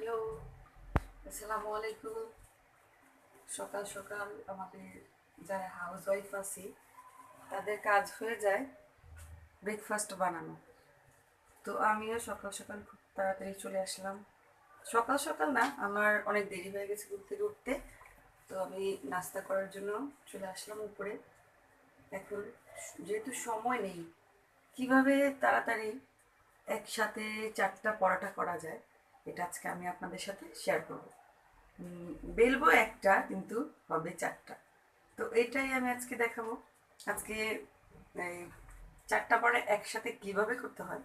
Hello, আসসালামু আলাইকুম। সকাল সকাল আমাদের যারা হাউস ওয়াইফ আছি তাদের কাজ হয়ে যায় ব্রেকফাস্ট বানানো। তো আমিও সকাল সকাল খুব তাড়াতাড়ি চলে আসলাম। সকাল সকাল না, আমার অনেক দেরি হয়ে গেছে ঘুম থেকে উঠতে। তো আমি নাস্তা করার জন্য চলে আসলাম উপরে। এখন যেহেতু সময় নেই, কিভাবে তাড়াতাড়ি একসাথে 4টা পরোটা করা যায় এটা আজকে আমি আপনাদের সাথে শেয়ার করব। বেলবো একটা, কিন্তু হবে 4টা। তো এটাই আমি আজকে দেখাবো। আজকে এই 4টা পরে একসাথে কিভাবে করতে হয়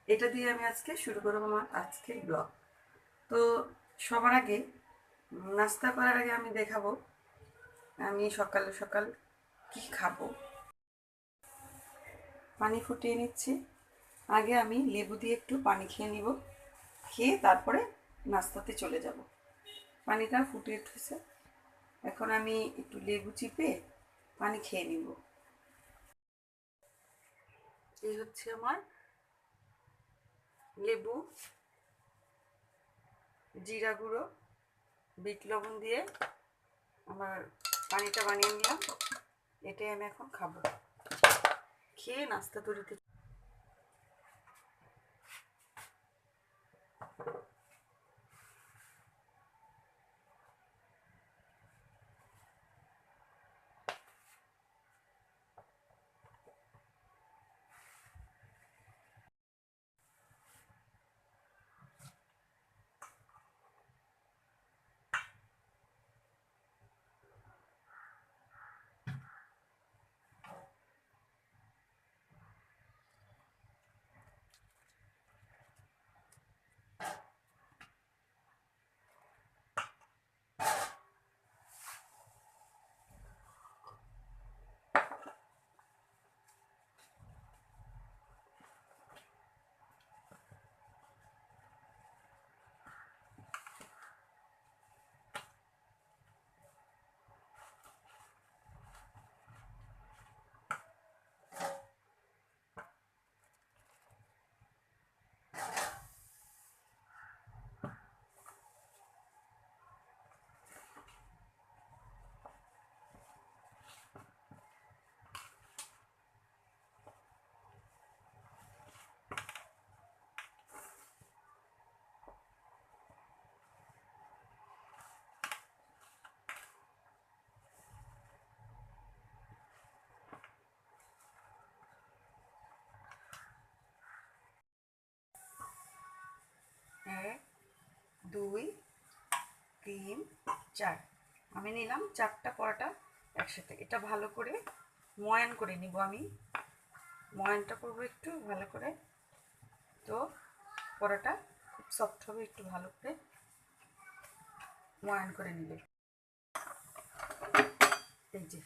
এটা দিয়ে আমি আজকে শুরু করবো আমার আজকের ব্লগ। তো সবার আগে নাস্তা করার আগে আমি দেখাবো আমি সকাল সকাল কি খাবো। পানি ফুটিয়ে নিচ্ছি। আগে আমি লেবু দিয়ে একটু পানি খেয়ে নিব, খেয়ে তারপরে নাস্তাতে চলে যাব। পানিটা ফুটিয়ে উঠেছে, এখন আমি একটু লেবু চিপে পানি খেয়ে নিব। এই হচ্ছে আমার লেবু, জিরা গুঁড়ো, বিট লবণ দিয়ে আমার পানিটা বানিয়ে নিলাম। এটাই আমি এখন খাবো, খেয়ে নাস্তা তৈরিতে। এক, দুই, তিন, চার। আমি নিলাম 4টা পরোটা একসাথে। এটা ভালো করে ময়ান করে নিব আমি। ময়ানটা করবো একটু ভালো করে। তো পরোটা খুব সফট হবে, একটু ভালো করে ময়ান করে নিবে। এই যে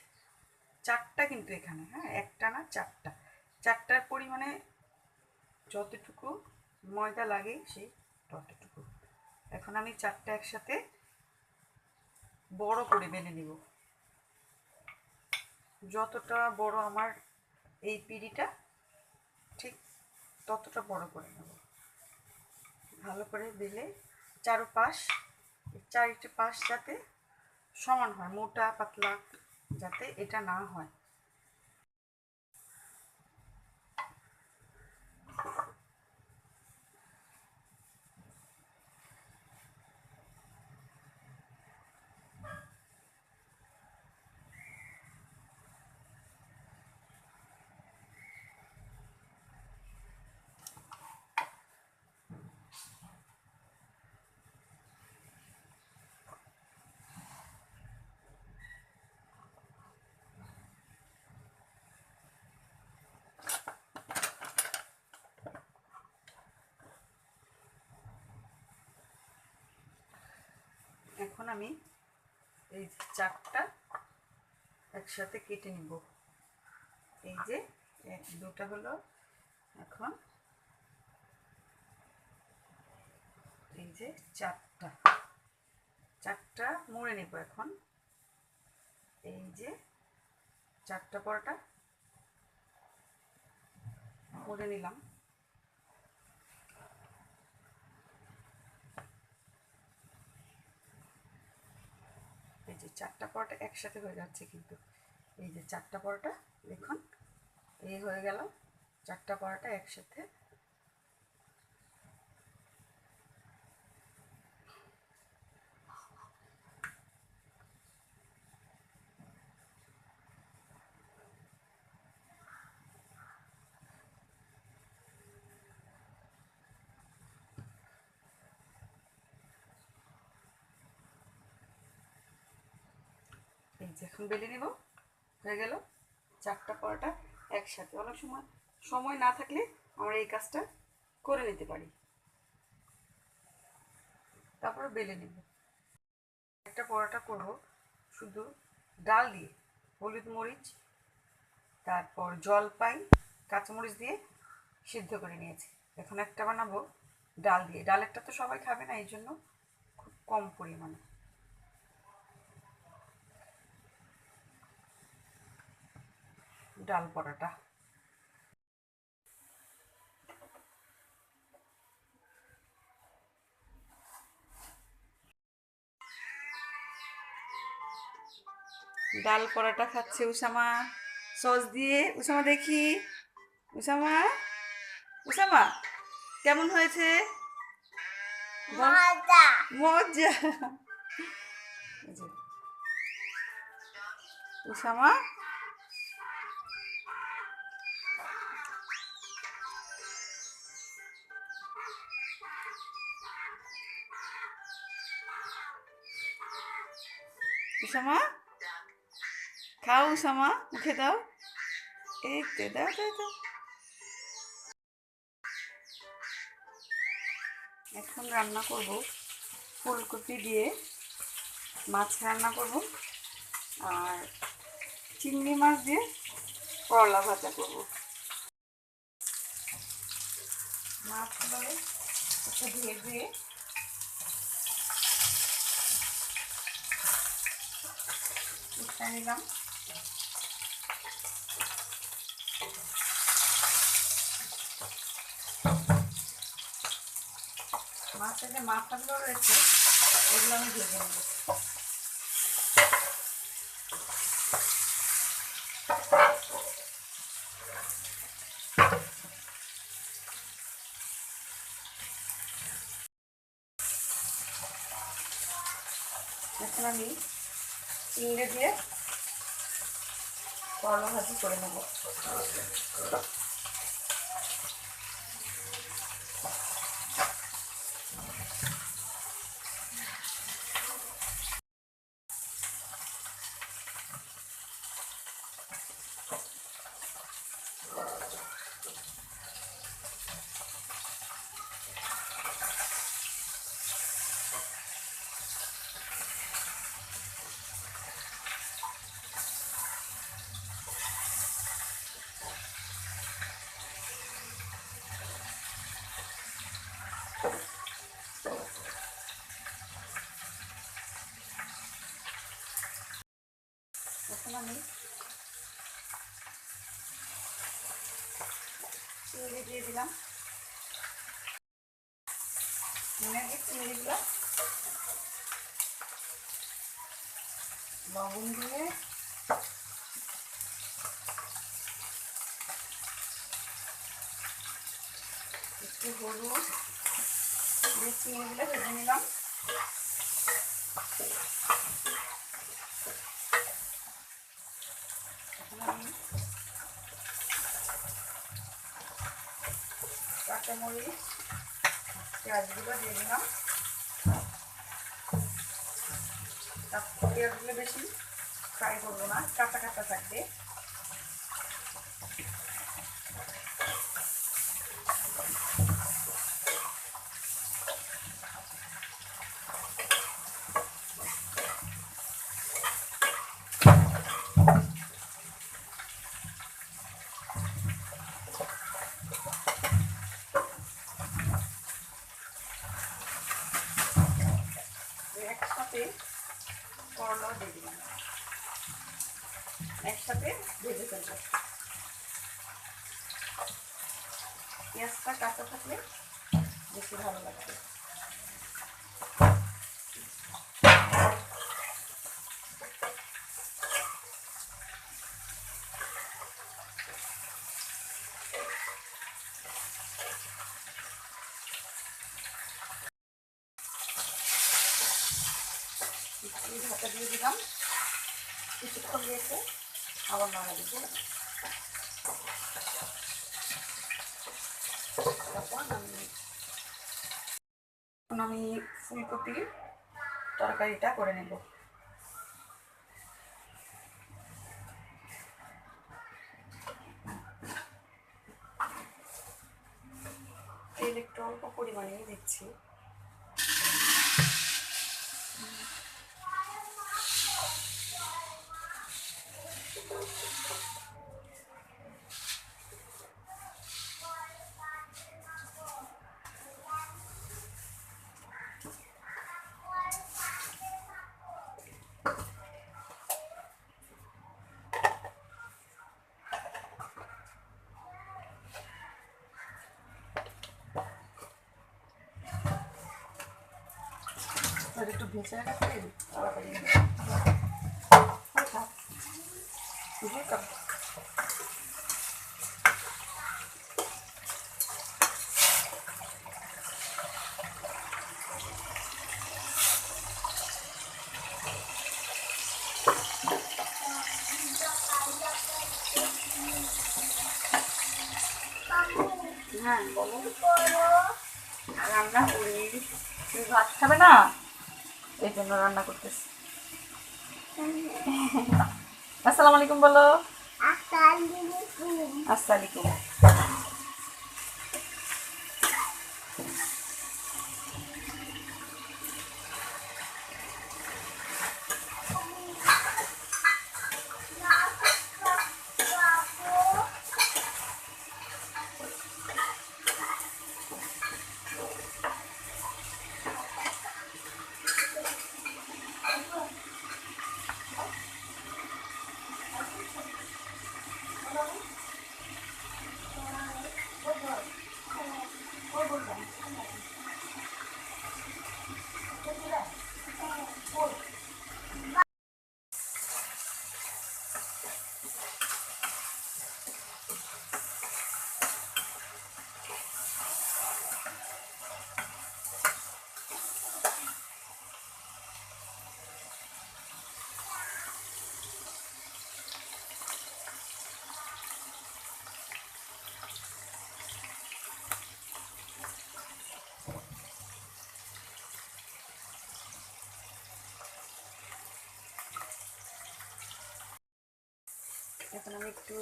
4টা, কিন্তু এখানে হ্যাঁ, একটা না 4টা। 4টার পরিমাণে যতটুকু ময়দা লাগে সেই ততটুকু। এখন আমি 4টা একসাথে বড় করে বেলে নিব। যতটা বড় আমার এই পিঁড়িটা, ঠিক ততটা বড় করে নেব। ভালো করে বেলে চারিটি পাশ যাতে সমান হয়, মোটা পাতলা যাতে এটা না হয়। এখন আমি এই 4টা একসাথে কেটে নিব। এই যে দুটা হলো। এখন এই যে 4টা, 4টা মুড়ে নেব এখন। এই যে 4টা পরোটা মুড়ে নিলাম। 4টা পরোটা একসাথে হয়ে যাচ্ছে কিন্তু। এই যে 4টা পরোটা দেখুন, এই হয়ে গেল 4টা পরোটা একসাথে। এই যে এখন বেলে নিব, হয়ে গেল 4টা পরোটা একসাথে। অনেক সময় সময় না থাকলে আমরা এই কাজটা করে নিতে পারি। তারপরে বেলে নিব। একটা পরোটা করব শুধু ডাল দিয়ে, হলুদ মরিচ, তারপর জলপাই, কাঁচামরিচ দিয়ে সিদ্ধ করে নিয়েছি। এখন একটা বানাবো ডাল দিয়ে। ডালেরটা তো সবাই খাবে না, এই জন্য খুব কম পরিমাণে। ডাল পরোটা। ডাল পরোটা খাচ্ছে উসামা সস দিয়ে। উসামা দেখি, উসামা, উসামা কেমন হয়েছে? মজা। উসামা উসামা খাও, উসামা মুখে দাও। এই তো, দাও দাও দাও। এখন রান্না করব ফুলকপি দিয়ে মাছ রান্না করব, আর চিংড়ি মাছ দিয়ে করলা ভাজা করব। মাছগুলো একটু ভেজে উঠে নিলাম। মাছের যে মাথাগুলো রয়েছে এগুলো আমি ভেজে নেব। এখন আমি চিংড়ি দিয়ে করলা ভাজি করে নেব। এখন আমি চিংড়ি দিয়ে দিলাম। চিংড়িগুলো লবণ দিয়ে একটু হলুদ দিয়ে চিংড়িগুলো ভেজে নিলাম। এখন আমি কাঁচামরিচ, পেঁয়াজগুলো দিয়ে দিলাম। পেঁয়াজগুলো বেশি ফ্রাই করবো না, কাঁচা কাঁচা থাকবে। একসাথে করলাও দিয়ে দিলাম, একসাথে ভেজে ফেলবো। পেঁয়াজটা কাঁচা থাকলে বেশি ভালো লাগবে। ঢাকা দিয়ে দিলাম, কিছুক্ষণ রেখে আবার নাড়া দিব। এখন আমি ফুলকপির তরকারিটা করে নেব। তেল একটু অল্প পরিমাণেই দিচ্ছি। একটু ভেজে রাখতে তাড়াতাড়ি হ্যাঁ বলো। রান্না করি, তুমি ভাত খাবে না, এই জন্য রান্না করতেছি। আসসালামু আলাইকুম বলো। আসসালামাইকুম। এখন আমি একটু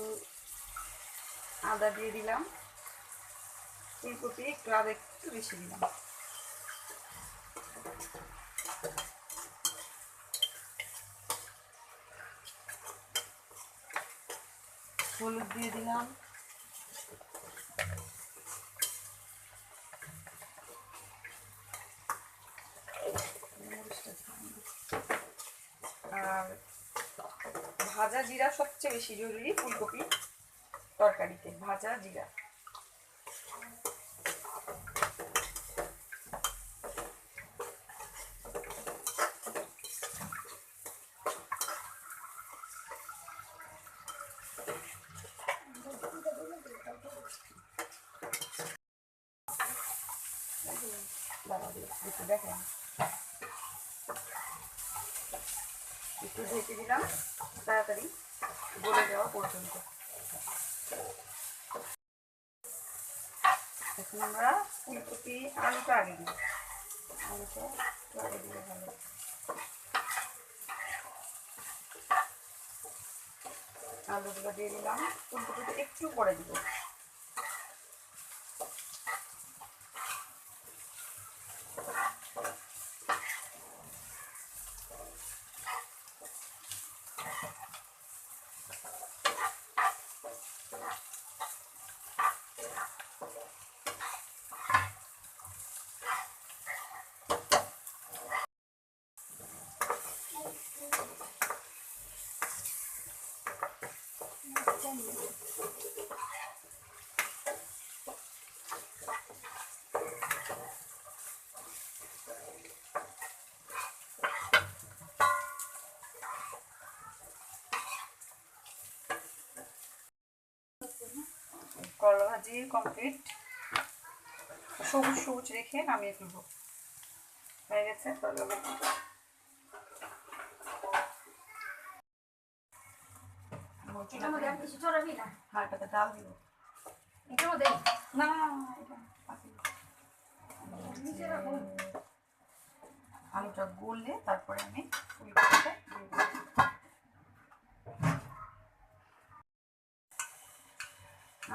আদা দিয়ে দিলাম, ফুলকপি একটু আদা একটু বেশি দিলাম। হলুদ দিয়ে দিলাম, আর ভাজা জিরা সবচেয়ে বেশি জরুরি ফুলকপি তরকারিতে, ভাজা জিরা। দেখেন একটু ঢেকে দিলাম তাড়াতাড়ি গলে যাওয়া পর্যন্ত। এখন আমরা ফুলকপি আলুটা আগে দিই, আলুটা একটু আগে দিলে ভালো। আলুগুলো দিয়ে দিলাম, ফুলকপিটা একটু পরে দিব। করলা ভাজি কমপ্লিট, সবুজ সবুজ রেখে নামিয়ে ফেলবো। হয়ে গেছে করলা ভাজি। এটার মধ্যে আর কিছু চড়াবি না? হ্যাঁ, এটাতে ডাল দিব। এটার মধ্যে না না না না, এটা বাকি। নিচে রাখুন। আলুটা গললে তারপরে আমি ফুলকপিটা দিয়ে দেব।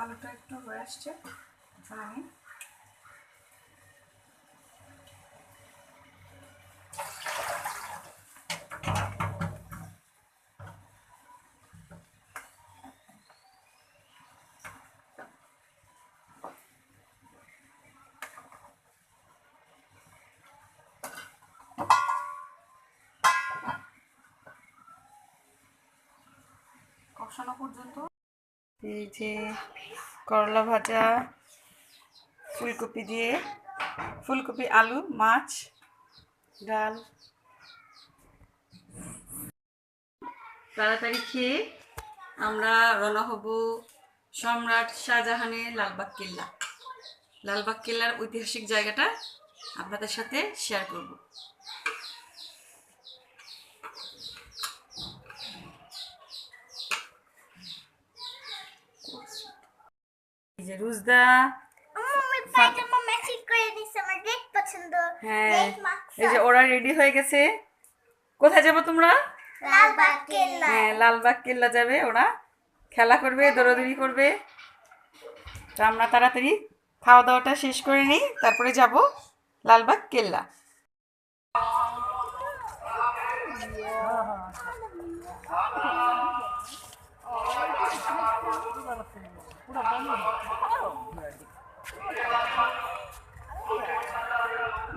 আলুটা একটু হয়ে আসছে, এখন আমি কষানো পর্যন্ত এই যে করলা ভাজা, ফুলকপি দিয়ে, ফুলকপি, আলু, মাছ, ডাল। তাড়াতাড়ি খেয়ে আমরা রওনা হব সম্রাট শাহজাহানের লালবাগ কেল্লা। লালবাগ কেল্লার ঐতিহাসিক জায়গাটা আপনাদের সাথে শেয়ার করব। এই যে রুজদা, হ্যাঁ এই যে ওরা রেডি হয়ে গেছে। কোথায় যাবো তোমরা? হ্যাঁ, লালবাগ কেল্লা যাবে ওরা, খেলা করবে, দৌড়াদৌড়ি করবে। তো আমরা তাড়াতাড়ি খাওয়া দাওয়াটা শেষ করে নিই, তারপরে যাব লালবাগ কেল্লা।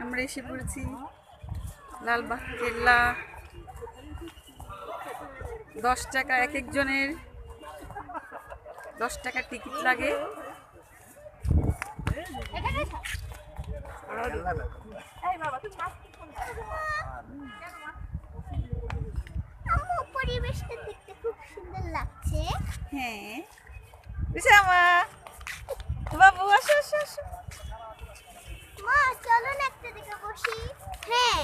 আমরা এসে পড়েছি লালবাগ কেল্লা। 10 টাকা এক একজনের, 10 টাকা টিকিট লাগে। পরিবেশটা দেখতে খুব সুন্দর লাগছে। হ্যাঁ বিশামা, বাবু আসো আসো আসো। মা চলো না একটা দিকে বসি। হ্যাঁ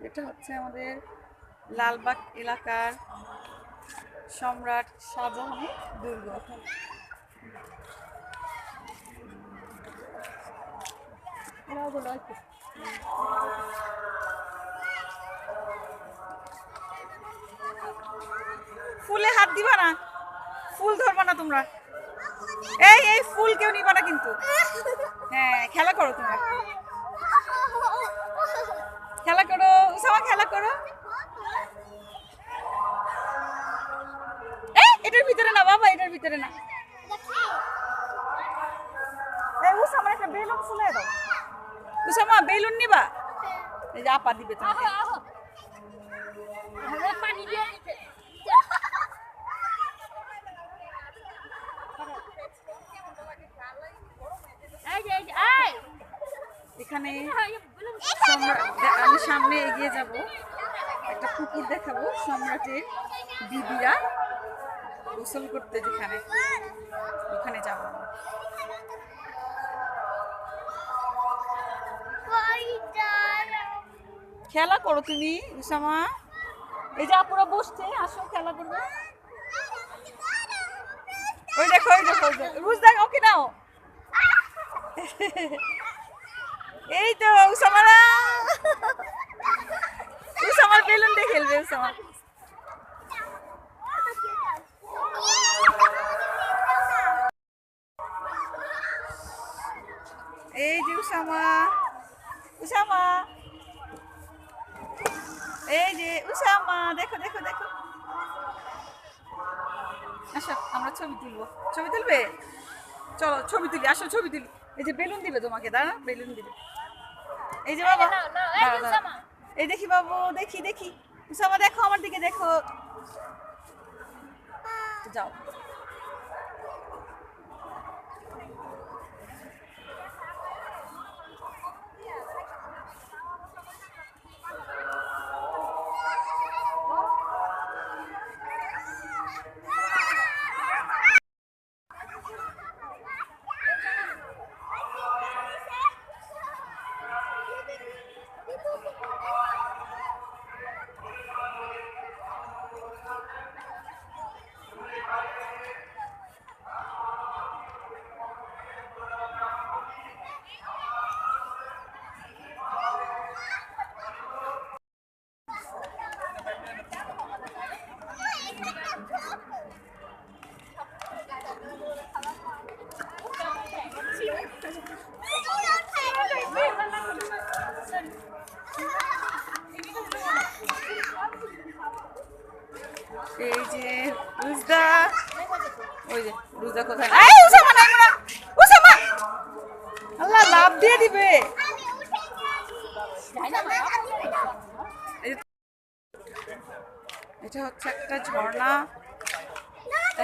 এটা হচ্ছে আমাদের লালবাগ এলাকার সম্রাট শাহজাহানের দুর্গ। ফুলে হাত দিবা না, ফুল ধরবা না তোমরা। এই এই ফুল কেউ নিবা না কিন্তু। হ্যাঁ খেলা করো তোমরা, খেলা করো উসামা, খেলা করো। এটার ভিতরে না বাবা, এটার ভিতরে না। এই উসামা একটা বেলুন ফুলে দাও। উসামা বেলুন নিবা? এই যে আপা দিবে তোমাকে। পানি দিয়ে এখানে আমি সামনে এগিয়ে যাব, একটা পুকুর দেখাবো সম্রাটের দিদিরা গোসল করতে, যেখানে ওখানে যাব। খেলা করো তুমি উসামা, এই যে আপুরা বসছে, আসো খেলা করবে। ওই দেখো ওই দেখো রুজদা, ওকে নাও। এই তো উসামারা, উসামার বেলুন দিয়ে খেলবে উসামা। এই যে উসামা, উসামা, এই যে উসামা, দেখো দেখো দেখো। আসো আমরা ছবি তুলবো, ছবি তুলবে? চলো ছবি তুলি, আসো ছবি তুলি। এই যে বেলুন দিবে তোমাকে, দাঁড়া বেলুন দিবে। এই যে বাবা, দাঁড়া দাঁড়া। এই দেখি বাবু, দেখি দেখি উসামা, দেখো আমার দিকে দেখো। যাও। ওই যে রুজা কোথায় এই উসামা নাই না উসামা আল্লাহ লাভ দিয়ে দিবে এটা হচ্ছে একটা ঝর্ণা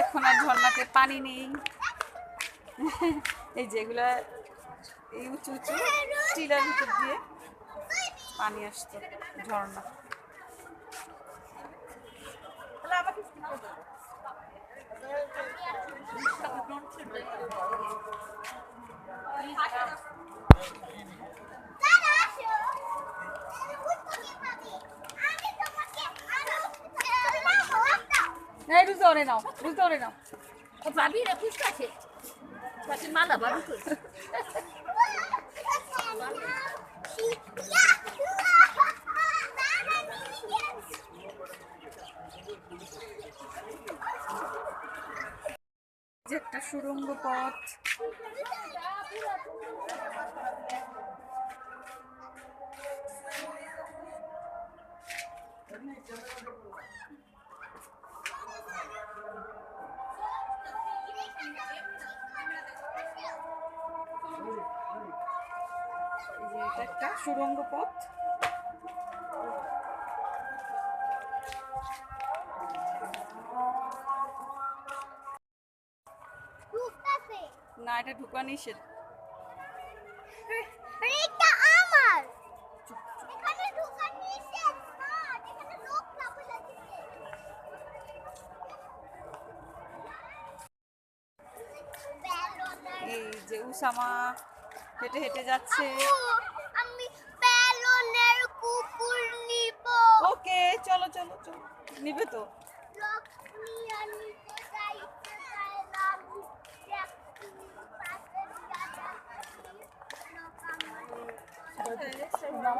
এখন আর ঝর্ণাতে পানি নেই এই যেগুলা এই উঁচু উঁচু টিলার ভিতর দিয়ে পানি আসতো ঝর্ণা এই রুজা ওরে নাও রুজা ওরে নাও ভাবি রে ফুচকা আছে পাশে মালা ভাবি তো যে একটা সুড়ঙ্গ পথ এই যে এটা একটা সুড়ঙ্গ পথ না এটা ঢুকা নিষেধ এটা আমার এখানে ঢোকা নিষেধ না এখানে লোক যাবে লাগছে এই যে উসামা হেঁটে হেঁটে যাচ্ছে আমি বেলুনের কুকুর নিব ওকে চলো চলো চলো নিবে তো লক্ষ্মী আমি তো যাইতে চাইলাম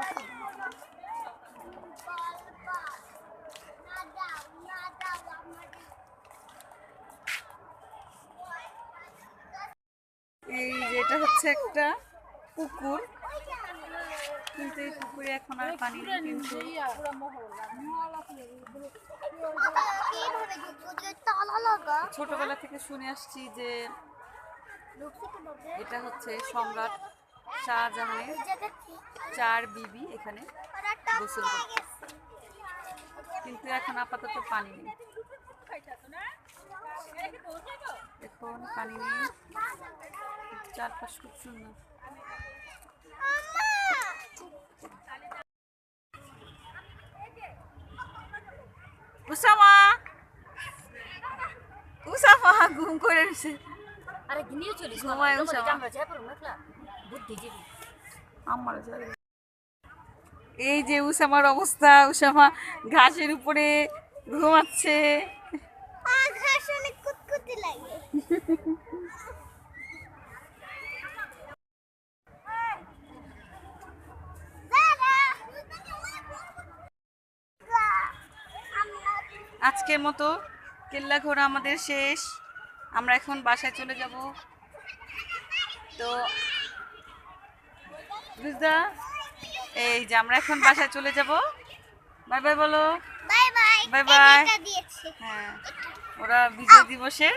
দেখি পাশে এই যে এটা হচ্ছে একটা পুকুর কিন্তু এই পুকুরে এখন আর পানি নেই কিন্তু ছোটবেলা থেকে শুনে আসছি যে এটা হচ্ছে সম্রাট শাহজাহানের 4 বিবি এখানে গোসল করত কিন্তু এখন আপাতত পানি নেই এখন পানি নেই চারপাশ খুব সুন্দর উসামা উসামা ঘুম করে রয়েছে আরে গিনিও চলিস ঘুমায় উসামা আমরা যাই পারো মেখলা বুদ্ধিজীবী আমার এই যে উসামার অবস্থা উসামা ঘাসের উপরে ঘুমাচ্ছে ঘাস অনেক কুতকুতি লাগে আজকের মতো কেল্লা ঘোরা আমাদের শেষ আমরা এখন বাসায় চলে যাব তো বুঝদা এই যে আমরা এখন বাসায় চলে যাব বাই বাই বলো বাই বাই বাই বাই দিয়েছে হ্যাঁ ওরা বিজয় দিবসের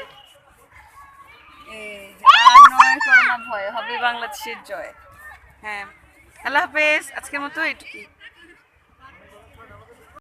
এই যে আর নয় করোনা ভয় হবে বাংলাদেশের জয় হ্যাঁ আল্লাহ হাফেজ আজকের মতো এটুকুই